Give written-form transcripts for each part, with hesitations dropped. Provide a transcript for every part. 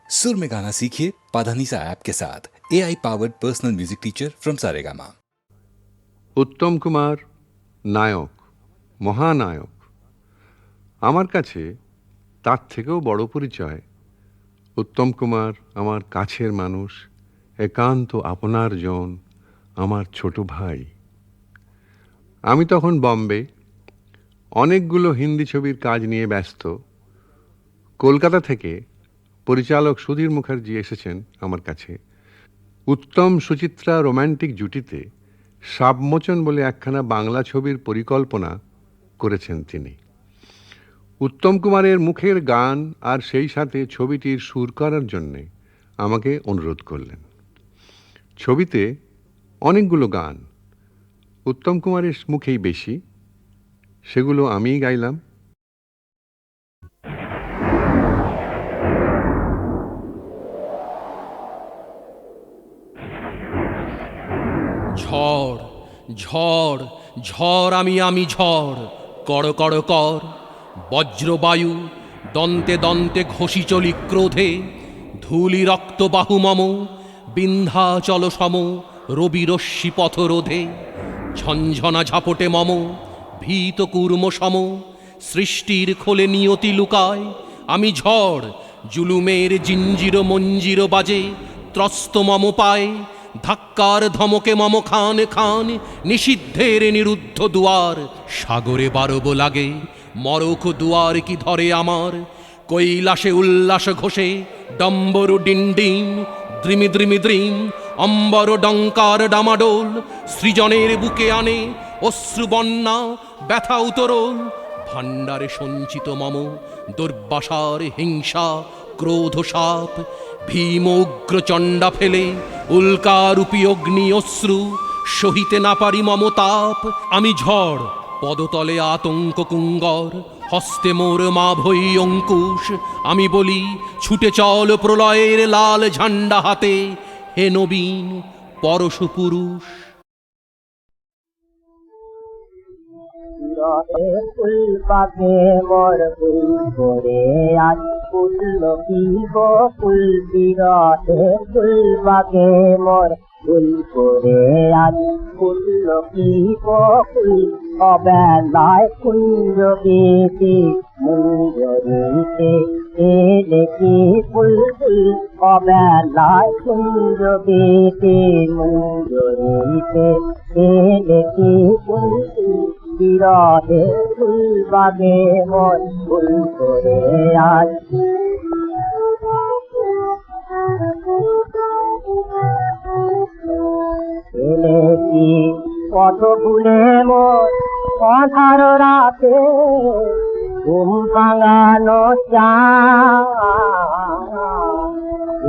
सुर में गाना सीखिए पाधानीसा ऐप के साथ AI powered personal music teacher from Saregama. Uttam Kumar নায়ক, মহানায়ক। আমার কাছে তার থেকেও বড় পরিচয় উত্তম কুমার আমার কাছের মানুষ, একান্ত আপনার জন, আমার ছোট ভাই। আমি তখন বম্বে অনেকগুলো হিন্দি ছবির কাজ নিয়ে ব্যস্ত। কলকাতা থেকে পরিচালক সুধীর মুখার্জি এসেছেন আমার কাছে। উত্তম সুচিত্রা রোম্যান্টিক জুটিতে সাবমোচন বলে একখানা বাংলা ছবির পরিকল্পনা করেছেন তিনি। উত্তম কুমারের মুখের গান আর সেই সাথে ছবিটির সুর করার জন্যে আমাকে অনুরোধ করলেন। ছবিতে অনেকগুলো গান উত্তম কুমারের মুখেই বেশি, সেগুলো আমিই গাইলাম। ঝড় ঝড় ঝড় আমি ঝড়, কড় কড় কর বজ্রবায়ু, দন্তে দন্তে ঘষি চলি ক্রোধে, ধূলি রক্ত বাহু মম, বিন্ধ্যাচল সম রবি রশ্মি পথরোধে, ঝঞ্ঝনা ঝাপটে মম ভীত কুর্ম সম, সৃষ্টির খোলে নিয়তি লুকায়। আমি ঝড়, জুলুমের জিঞ্জির মঞ্জির বাজে, ত্রস্ত মম পায়, ধাক্কার ধমকে মম খান খান, নিষিদ্ধের নিরুদ্ধ দুয়ার। সাগরে বারব লাগে মরক দুয়ার কি ধরে আমার, কৈলাসে উল্লাস ঘোষে ডম্বরু ডিন্ডিম, দ্রিমি দ্রিমি দ্রিম অম্বর ডঙ্কার ডামাডোল, সৃজনের বুকে আনে অশ্রু বন্যা ব্যথা উতরোল। ভাণ্ডারে সঞ্চিত মম দুর্বাসার হিংসা ক্রোধ সাপ, ভীম উগ্র চণ্ডা ফেলে উল্কারূপী অগ্নি অশ্রু, সহিতে না পারি মমতাপ। আমি ঝড়, পদতলে আতঙ্ক কুঙ্গর, হস্তে মোর মা ভৈ অঙ্কুশ। আমি বলি ছুটে চল প্রলয়ের লাল ঝান্ডা হাতে, হে নবীন পরশ পুরুষ। ফুল পাকে মোর ফুল করে আজ ফুল কি গো ফুল বিরতে, ফুল পাকে মোর ফুল করে আজ ফুল কি গো ফুল, অবেলায় কুঞ্জ গীতি মুঞ্জরিতে এলে কি ফুল ফুল, অবেলায় কুঞ্জ গীতি মুঞ্জরিতে এলে কি ফুল ফুল, বিরহে ফুল বাগে মোর ফুল করে আজ। এলে কি কত ভুলে মোর অধার রাতে, ঘুম ভাঙানো চা।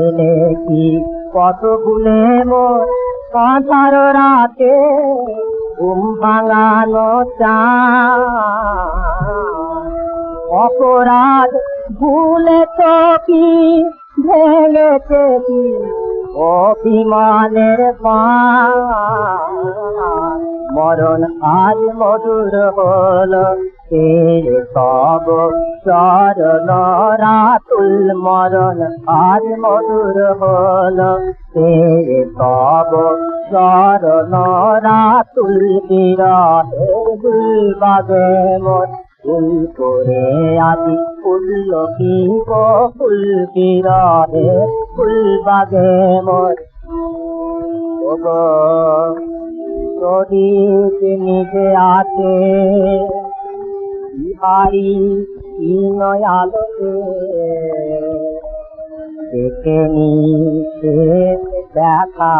এলে কি কত ভুলে মোর অধার রাতে, ঘুম ভাঙানো চা। অপরাধ ভুলে তো কি ভেঙেছে কি অভিমানের পা, মরণ আজ মধুর হল তেরে সব চরণ রাতুল, মরণ আজ মধুর হল তেরে সব চরণ রাতুল, বিরহে ফুল বাগে মোর ফুল করে আদি ফুল কি গো ফুল, বিরহে ফুল বাগে মোর। ওগো প্রদীপ নিজে আছে বিহারি কি নয়ালোকে, দেখে নিতে দেখা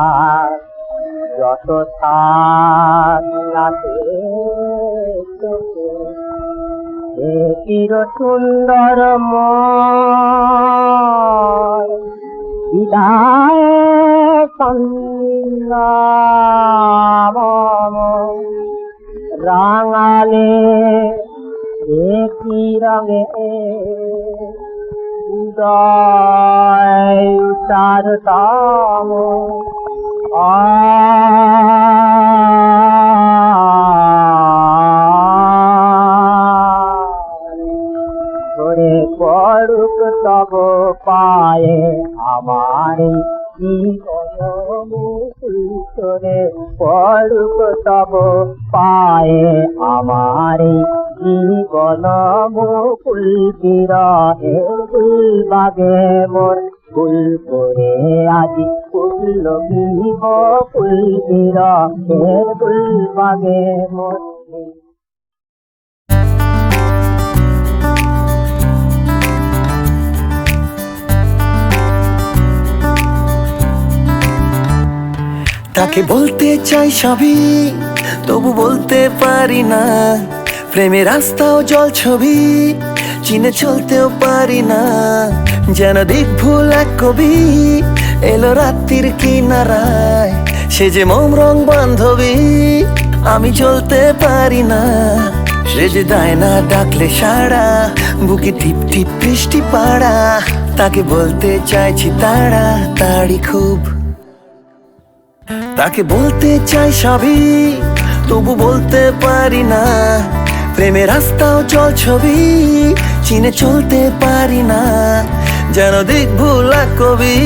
যত সাত রাতে চোখে, এ চির সুন্দর মন বিদায় সন্ন্যাম, রাঙালে একই রঙে উদয় উচারতাম, করে পড়ুক তব পায়ে আমার জীবনে পড়ুক তব পায়ে আমার জীবন মুকুল বিরহে ফুলবাগে মোর ফুল করে আজি ফুল বিহ ফুল বিরহে ফুলবাগে মোর। তাকে বলতে চাই সবই তবু বলতে পারি না, প্রেমের রাস্তাও জল ছবি চিনে চলতেও পারি না। যেন দিক ভুল এক কবি এলো রাত্রির কিনারায়, সে যে মোম রং বান্ধবী আমি চলতে পারি না। সে যে দেয় না ডাকলে সাড়া, বুকে টিপ টিপ বৃষ্টি পাড়া। তাকে বলতে চাইছি তাড়া তাড়ি খুব, তাকে বলতে চাই সবই তবু বলতে পারি না। প্রেমের রাস্তাও জল ছবি চিনে চলতে পারি না। যেন দিক ভুলা কবি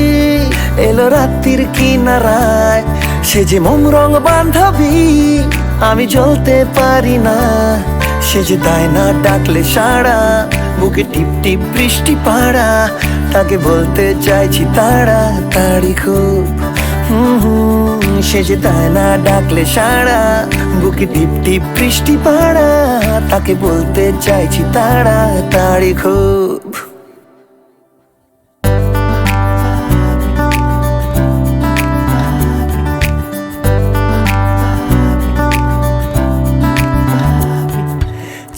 এলো রাত্রির কিনারায়, সে যে মোম রং বান্ধবী আমি চলতে পারি না। সে যে দেয় না ডাকলে সাড়া, বুকে টিপ টিপ বৃষ্টি পাড়া। তাকে বলতে চাইছি তাড়া তাড়ি খুব, সে যে দেয় না ডাকলে সাড়া, বুকে টিপ টিপ বৃষ্টি পাড়া। তাকে বলতে চাইছি তাড়া তাড়ি খুব।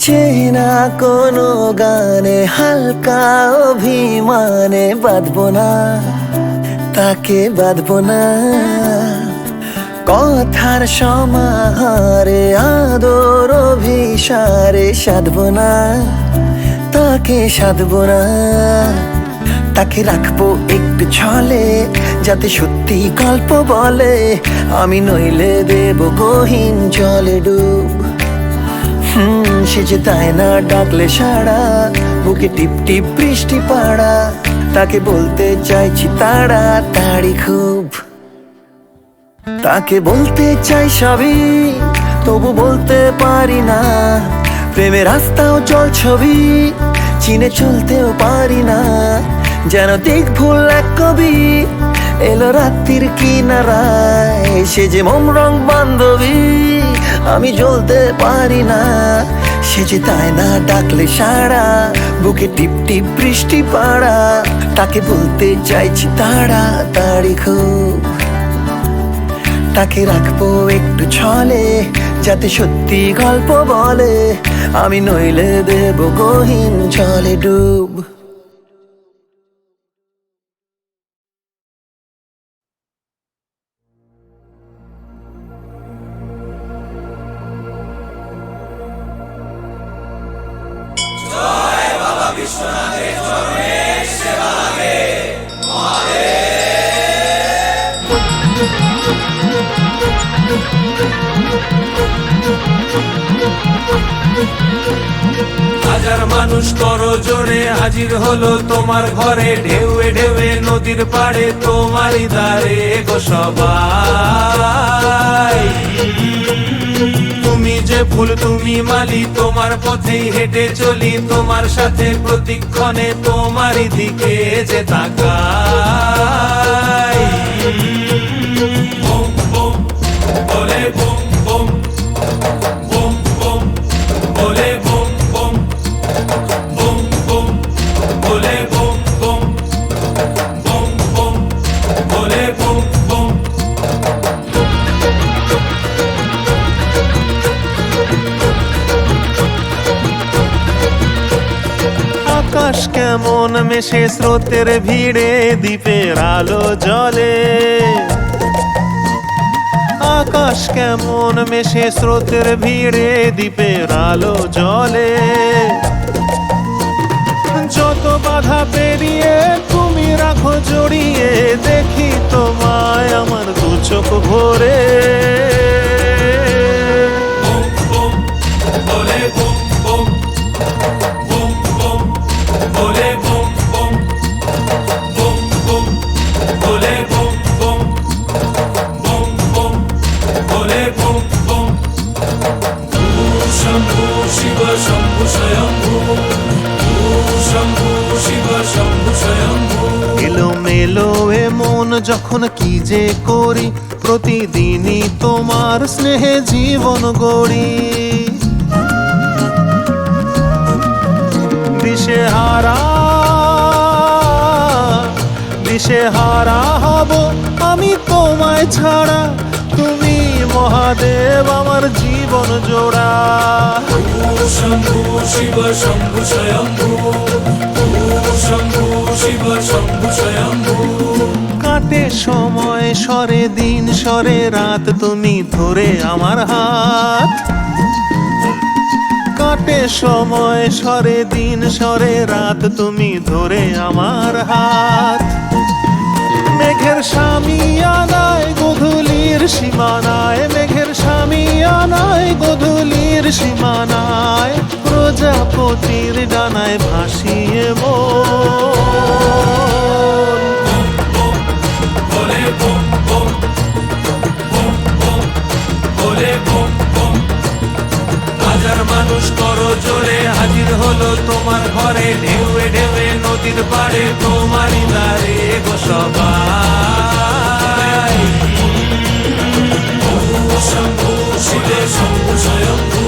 চেনা কোনো গানে হালকা অভিমানে বাঁধবো না, তাকে বাঁধবো না। কথার সমাহারে আদর অভিসারে সাধবো না, তাকে সাধবো না। তাকে রাখবো একটু ছলে যাতে সত্যি গল্প বলে, আমি নইলে দেব গহীন জলে ডুব। সে যে দেয় না ডাকলে সাড়া, বুকে টিপ টিপ বৃষ্টি পাড়া। তাকে বলতে চাইছি তাড়া তাড়ি খুব, তাকে বলতে চাই সবই তবু বলতে পারি না। প্রেমের রাস্তাও জল ছবি চিনে চলতেও পারি না। যেন দিক ভুল এক কবি এলো রাত্রির কিনারায়, সে যে মোম রং বান্ধবী আমি জ্বলতে পারি না। সে যে দেয় না ডাকলে সাড়া, বুকে টিপ টিপ বৃষ্টি পাড়া। তাকে বলতে চাইছি তাড়া তাড়ি খুব, তাকে রাখবো একটু ছলে যাতে সত্যি গল্প বলে, আমি নইলে দেব গহীন জলে ডুব। হাজার মানুষ করো জোরে হাজির হলো তোমার ঘরে, ঢেউয়ে ঢেউয়ে নদীর পাড়ে তোমারই দ্বারে গো সবাই। তুমি যে ফুল তুমি মালি, তোমার পথেই হেঁটে চলি, তোমার সাথে প্রতিক্ষণে তোমারই দিকে যে তাকাই। বুম বুম বলে বুম বুম, বুম বুম বলে বুম বুম, বুম বুম বলে বুম বুম, বুম বুম বলে বুম বুম। আকাশ কেমন মেশে স্রোতের ভিড়ে দ্বীপের আলো জলে। আকাশ কেমন মেশে স্রোতের ভিড়ে দ্বীপের আলো জলে। যত বাধা পেরিয়ে তুমি রাখো জড়িয়ে, দেখি তোমায় আমার দু চোখ ভরে। বুম বুম বলে বুম বুম, বুম বুম বলে বুম বুম, এলোমেলো এ মন যখন কি যে করি, প্রতিদিনই তোমার স্নেহে জীবন গড়ি। দিশেহারা দিশেহারা হব আমি তোমায় ছাড়া, তুমি মহাদেব আমার জীবন জোড়া। শম্ভু শিব শম্ভু স্বয়ম্ভু, শম্ভু শিব শম্ভু স্বয়ম্ভু। কাটে সময় সরে দিন সরে রাত, তুমি ধরে আমার হাত। কাটে সময় সরে দিন সরে রাত, তুমি ধরে আমার হাত। মেঘের সামিয়ানায় গধূলির সীমানায়, মেঘের সামিয়ানায় গধূলির সীমানায়, প্রজাপতির ডানায় ভাসিয়ে মন। বলে বম বম বম বম, বলে বম বম। হাজার মানুষ করো জোরে, হাজির হলো তোমার ঘরে, ঢেউয়ে ঢেউয়ে নদীর পাড়ে, তোমারই দ্বারে গো সবাই। শম্ভু শিবে শম্ভু স্বয়ম্ভু,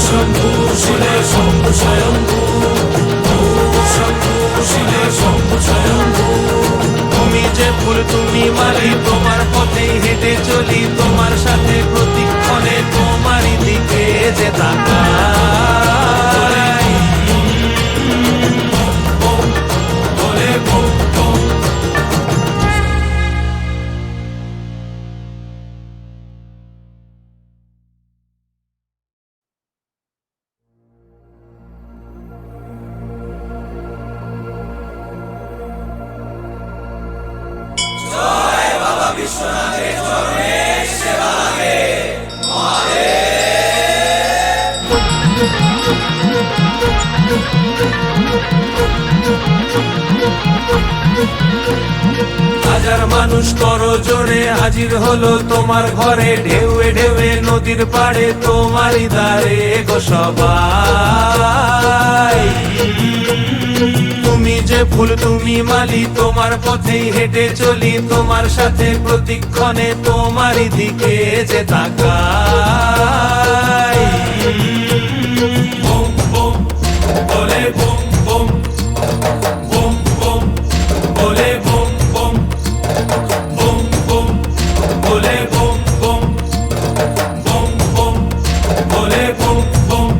শম্ভু শিবে শম্ভু স্বয়ম্ভু, শম্ভু শিবে শম্ভু স্বয়ম্ভু। তুমি যে ফুল তুমি মালি, তোমার পথেই হেঁটে চলি, তোমার সাথে প্রতিক্ষণে তোমারই দিকে যে তাকাই। বলে বম বম। হাজার মানুষ করো জোরে, হাজির হলো তোমার ঘরে, ঢেউয়ে ঢেউয়ে নদীর পাড়ে, তোমারই দ্বারে গো সবাই। তুমি যে ফুল তুমি মালি, তোমার পথেই হেঁটে চলি, তোমার সাথে প্রতিক্ষণে তোমারই দিকে যে তাকাই। বম বম বলে বম বম বম বম, বলে বম বম বম বম, বলে বম বম বম বম, বলে বম বম।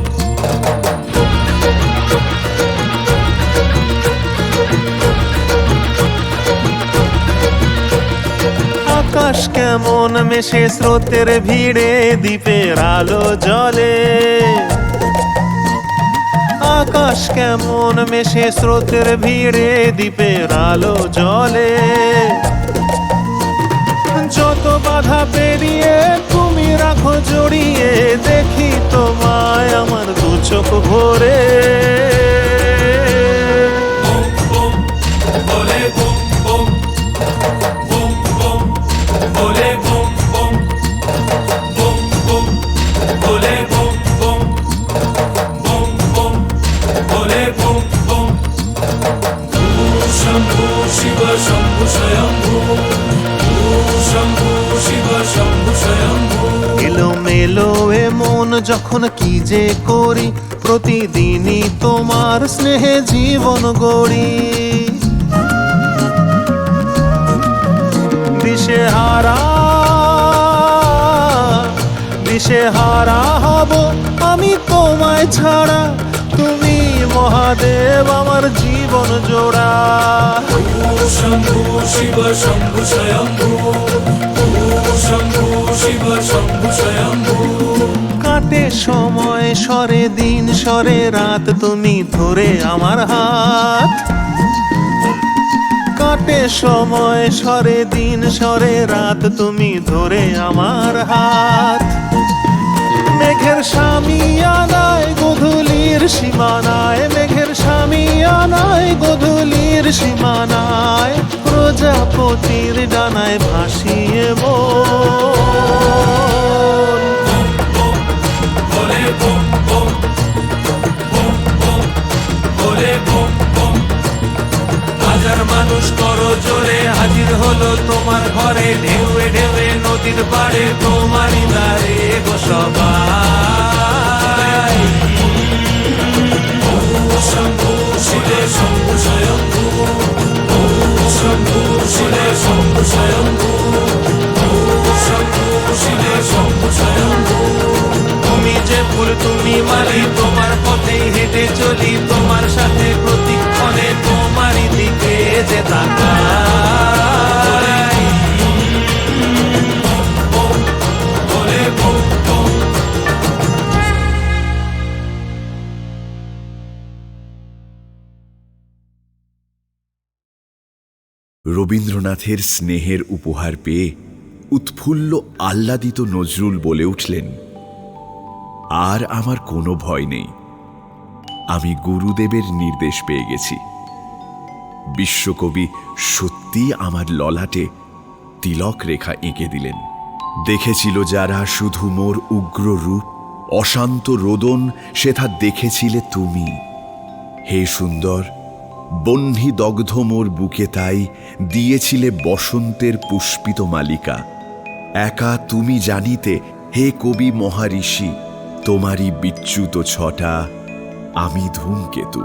আকাশ কেমন মেশে স্রোতের ভিড়ে, দ্বীপের আলো জলে। আকাশ কেমন মেশে স্রোতের ভিড়ে, দ্বীপের আলো জলে। যত বাধা পেরিয়ে তুমি রাখো জড়িয়ে, দেখি তোমায় আমার দু চোখ ভরে। বম বম বলে বম বম বম বম, বলে বম বম বম বম, বলে বম বম বম বম, বলে বম বম। শম্ভু শিব শম্ভু স্বয়ম্ভু, শম্ভু শিব শম্ভু স্বয়ম্ভু। এলোমেলো এ মন যখন কি যে করি, প্রতিদিনই তোমার স্নেহে জীবন গড়ি। দিশেহারা দিশেহারা হব আমি তোমায় ছাড়া, তুমি মহাদেব আমার জীবন জোড়া। শম্ভু শিব শম্ভু স্বয়ম্ভু, শম্ভু শিব শম্ভু স্বয়ম্ভু। কাটে সময় সরে দিন সরে রাত, তুমি ধরে আমার হাত। কাটে সময় সরে দিন সরে রাত, তুমি ধরে আমার হাত। মেঘের সামিয়ানায় গধূলির সীমানায়, মেঘের সামিয়ানায় গধূলির সীমানায়, প্রজাপতির ডানায় ভাসিয়ে মন। বলে বম বম বম বম, বলে বম বম। হাজার মানুষ করো জোরে হাজির হলো তোমার ঘরে ঢেউয়ে ঢেউয়ে নদীর পাড়ে তোমারই দ্বারে গো সবাই শম্ভু শিবে শম্ভু স্বয়ম্ভু শম্ভু শিবে শম্ভু স্বয়ম্ভু শম্ভু শিবে শম্ভু স্বয়ম্ভু তুমি যে ফুল তুমি মালি তোমার পথেই হেঁটে চলি তোমার সাথে প্রতিক্ষণে তোমারই দিকে যে তাকাই বলে বম বম। রবীন্দ্রনাথের স্নেহের উপহার পেয়ে উৎফুল্ল আহ্লাদিত নজরুল বলে উঠলেন, আর আমার কোনো ভয় নেই, আমি গুরুদেবের নির্দেশ পেয়ে গেছি। বিশ্বকবি সত্যি আমার ললাটে তিলক রেখা এঁকে দিলেন। দেখেছিল যারা শুধু মোর উগ্র রূপ, অশান্ত রোদন সেথা দেখেছিলে তুমি। হে সুন্দর, বহ্নি দগ্ধ মোর বুকে তাই দিয়েছিলে বসন্তের পুষ্পিত মালিকা। একা তুমি জানিতে হে কবি মহারিষি, তোমারই বিচ্যুত ছটা আমি ধূমকেতু।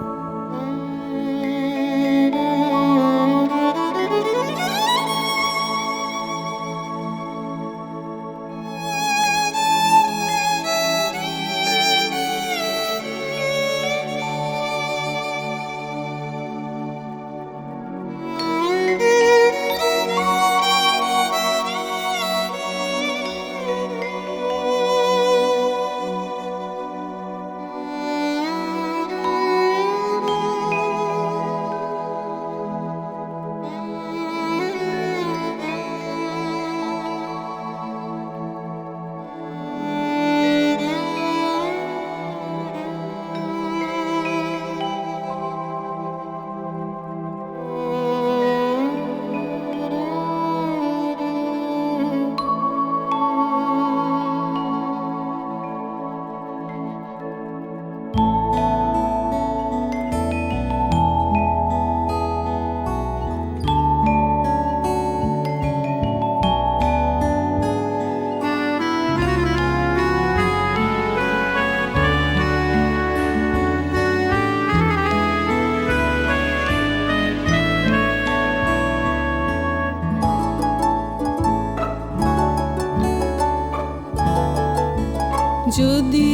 যদি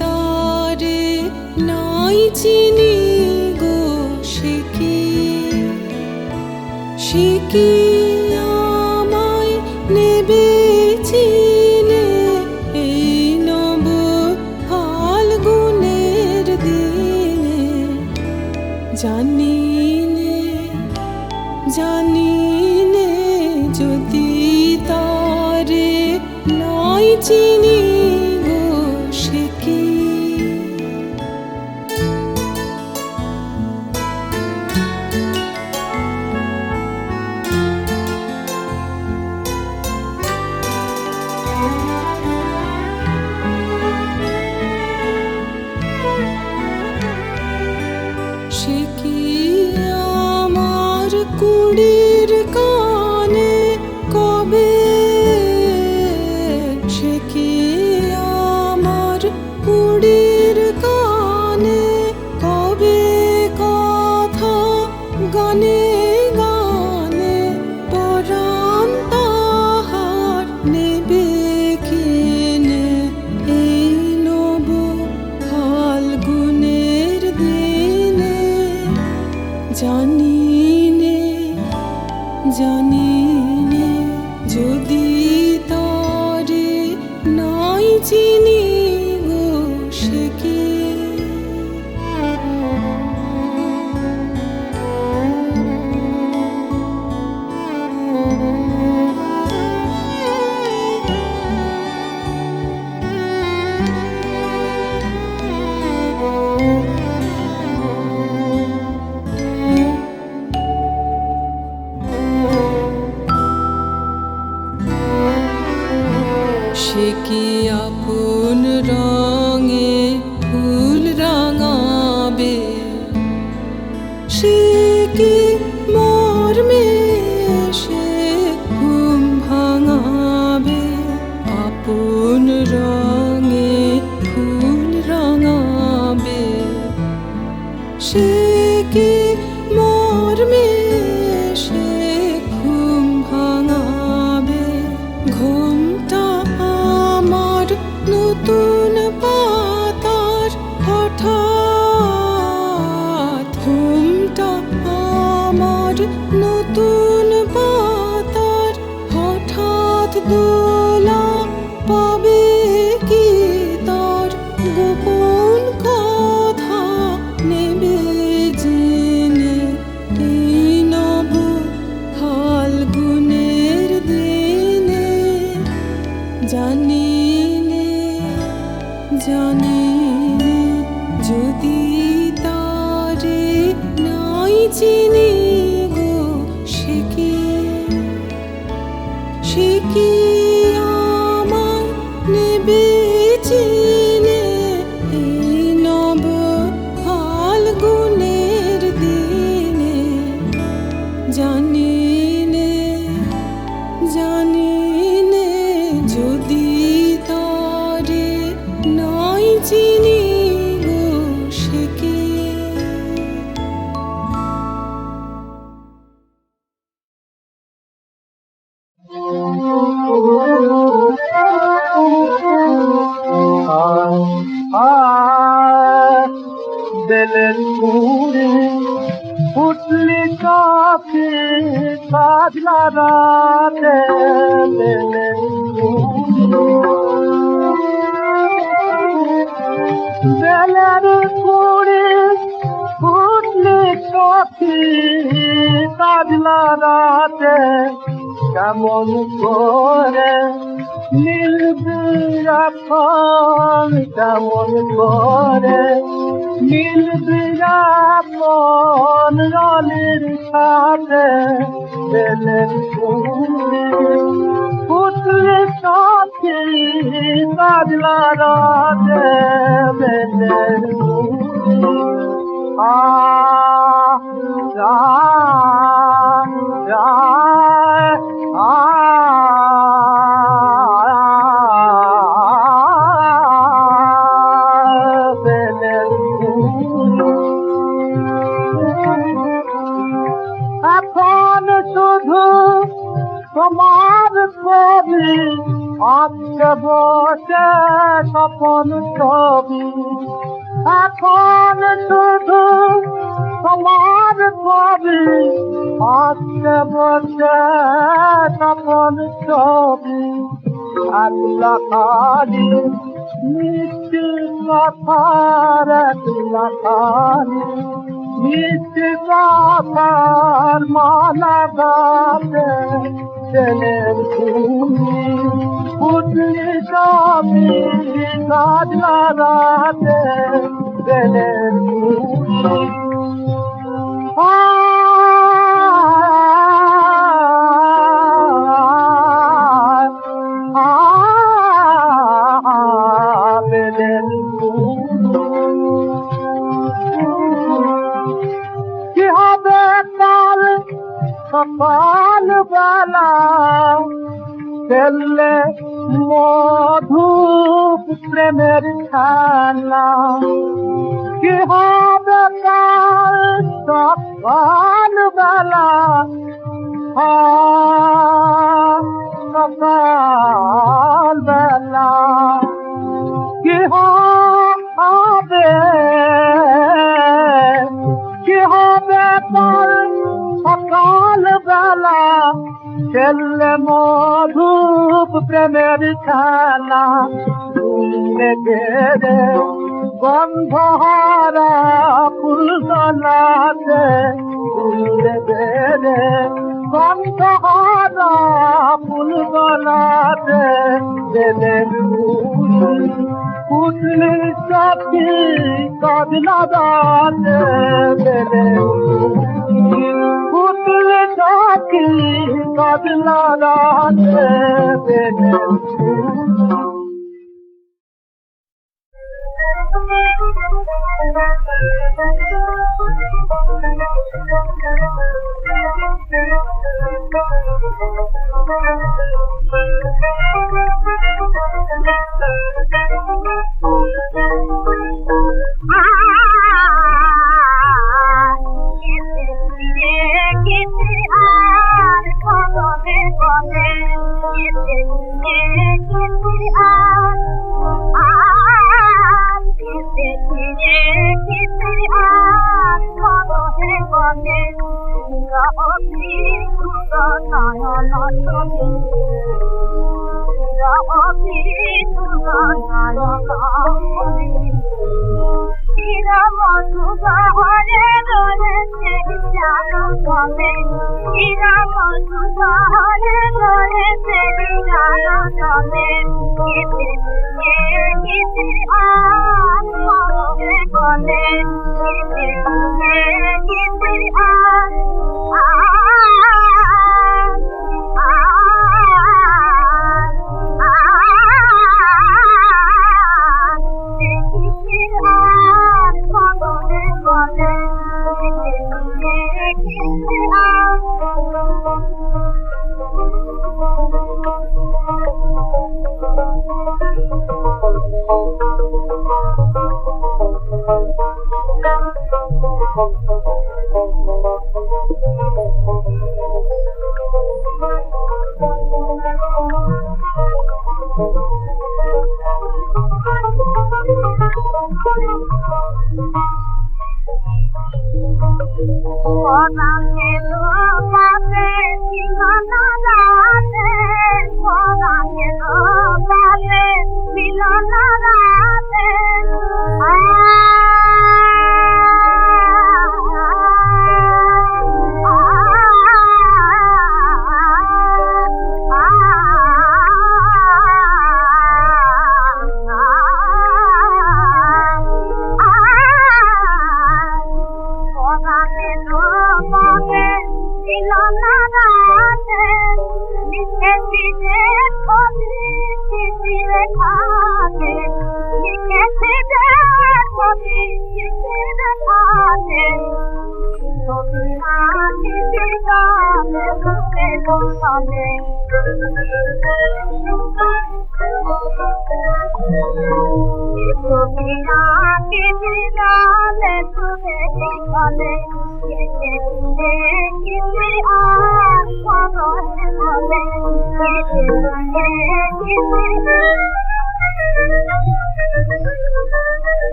তারে নাই চিনি গো সে কি আমায় নেবে চিনে এই নব ফাল্গুনের দিনে। জানি নে যদি তারে নাই চিনি গো সে কি। সে কি আমার কুড়ির কানে কবে, সে কি আমার কুড়ির কানে কবে কথা গানে গানে পরাণ তাহার নেবে কিনে এই নব ফাল্গুনের দিনে। জানি নে যদি তারে নাই চিনি গো সে কি। সে কি আপন রঙে ফুল রাঙাবে, সে কি নতুন পাতার হঠাৎ দোলা পাবে কি তার গোপন কথা নেবে জেনে এই নব ফাল্গুনের দিনে জানি নে জানি নে যদি তারে নাই চিনি গো সে কি আমায় নেবে চিনে এই নব ফাল্গুনের দিনে জানি নে যদি তারে নাই চিনি গো সে কি। দিলের পুরে উঠলি কাছে কাজলা রাতে দিলের পুরে উঠলি কাছে কাজলা রাতে কেমন করে মিলবি এখন কেমন করে মিলবি এখন রলির সাথে বেলের পুতলি সাথে কাজলা রাতে বেলের এখন শুধু তোমার ছবি আজকে বসে স্বপন ছবি এখন শুধু তোমার ছবি আজকে বসে স্বপন ছবি একলা খালি মিষ্টি কথার একলা খালি মিষ্টি কথার মালা গাতে ছেলের ভূমি পুতলি সবই কাজলা রাতে ছেলের ভূমি সকাল বেলা খেললে মধুপ প্রেমের খেলা কি হবে কাল সকাল বেলা সকাল বেলা কি হবে কাল সকাল বেলা খেললে মধুপ প্রেমের খেলা গেরে গন্ধহারা ফুল গলাতে গেরে গন্ধহারা ফুল গলাতে দিলের পুতলি সাথী কাজলা রাতে দিলের পুতলি সাথী কাজলা রাতে দিলের Oh,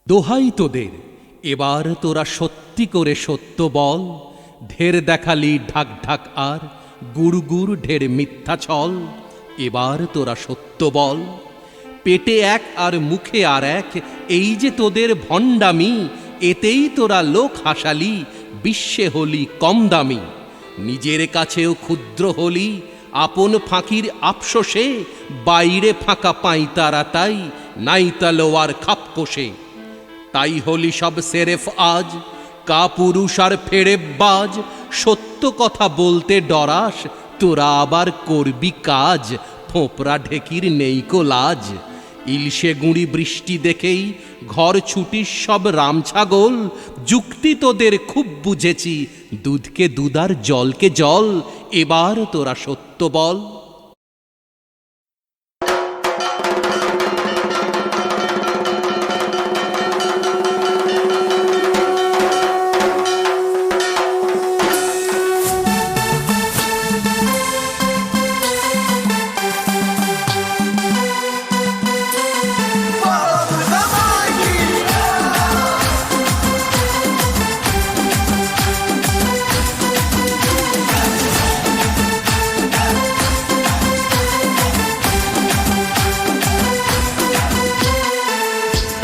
দোহাই তোদের, এবার তোরা সত্যি করে সত্য বল। ঢের দেখালি ঢাক ঢাক আর গুড় গুড় ঢের মিথ্যা ছল। এবার তোরা সত্য বল। পেটে এক আর মুখে আর এক, এই যে তোদের ভণ্ডামি। এতেই তোরা লোক হাসালি, বিশ্বে হলি কম দামি। নিজের কাছেও ক্ষুদ্র হলি, আপন ফাঁকির আফসোসে। বাইরে ফাঁকা পাই তারা তাই, নাইতা লোয়ার খাপ কষে। তাই হলি সব সেরেফ আজ, কাপুরুষ আর ফেরেববাজ। সত্য কথা বলতে ডরাস, তোরা আবার করবি কাজ। ফোঁপরা ঢেকির নেই কো লাজ। ইলশে গুঁড়ি বৃষ্টি দেখেই ঘর ছুটিস সব রামছাগল। যুক্তি তোদের খুব বুঝেছি, দুধকে দুধ আর জলকে জল। এবার তোরা সত্য বল।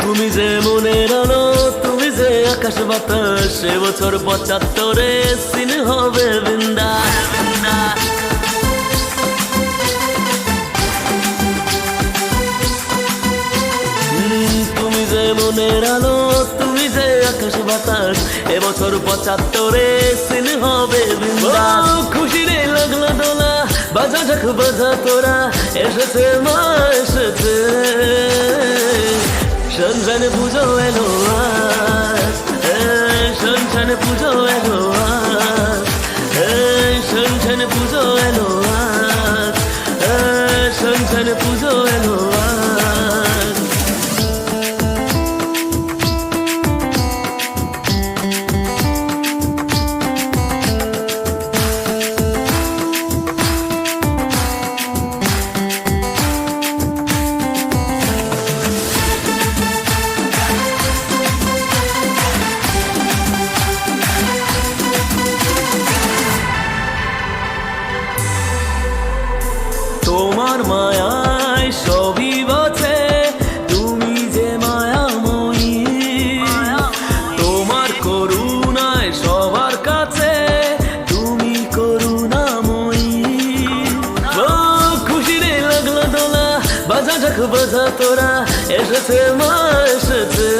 তুমি যে মনের আলো, তুমি যে আকাশ বাতাস। এবছর ৭৫ সিন হবে বিন্দাস। তুমি যে মনের আলো, তুমি যে আকাশ বাতাস। এবছর ৭৫ সিন হবে বিন্দাস। খুশি রে লাগলো দোলা, বাজা ঝাক বাজা তোরা। এসেছে মা এসেছে, সন্ধানে পুজো এলো আজ। সন্ধানে পুজো এলো আজ। সন্ধানে পুজো এলো আজ। সন্ধানে পুজো এলো আজ। তোমার মায়ায় সবই বাঁচে, তুমি যে মায়াময়ী, তোমার করুণায় সবার কাছে তুমি করুণাময়ী। ও খুশি রে লাগলো দোলা, বাজা ঢাক বাজা তোরা, এসেছে মা এসেছে,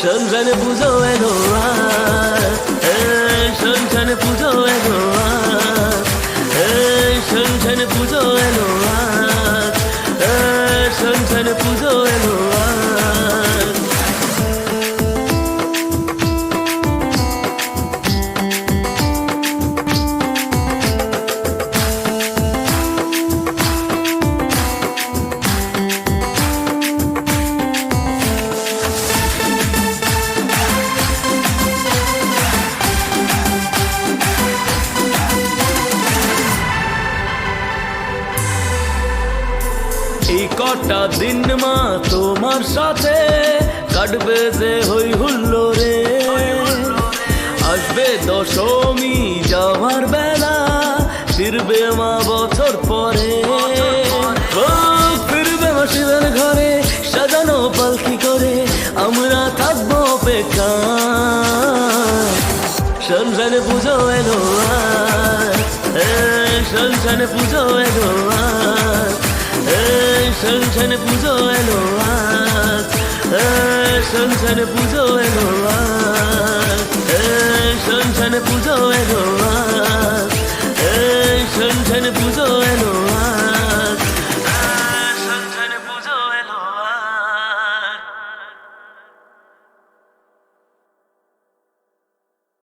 সন্ধানে পুজো এলো সন্ধানে পুজো এলো সন্ধানে পুজো এলো সন্ধানে পুজো এলো। এই কটা দিন মা তোমার সাথে কাটবে যে হই হুল্লো রে, আসবে দশমী যাওয়ার বেলা, ফিরবে মা বছর পরে। ও ফিরবে মা শিবের ঘরে সাজানো পালকি করে, আমরা থাকবো অপেক্ষা, সন্ধানে পুজো এলো সন্ধানে পুজো এলো সন্ধানে পুজো এলো সন্ধানে পুজো এলো সন্ধানে পুজো এলো।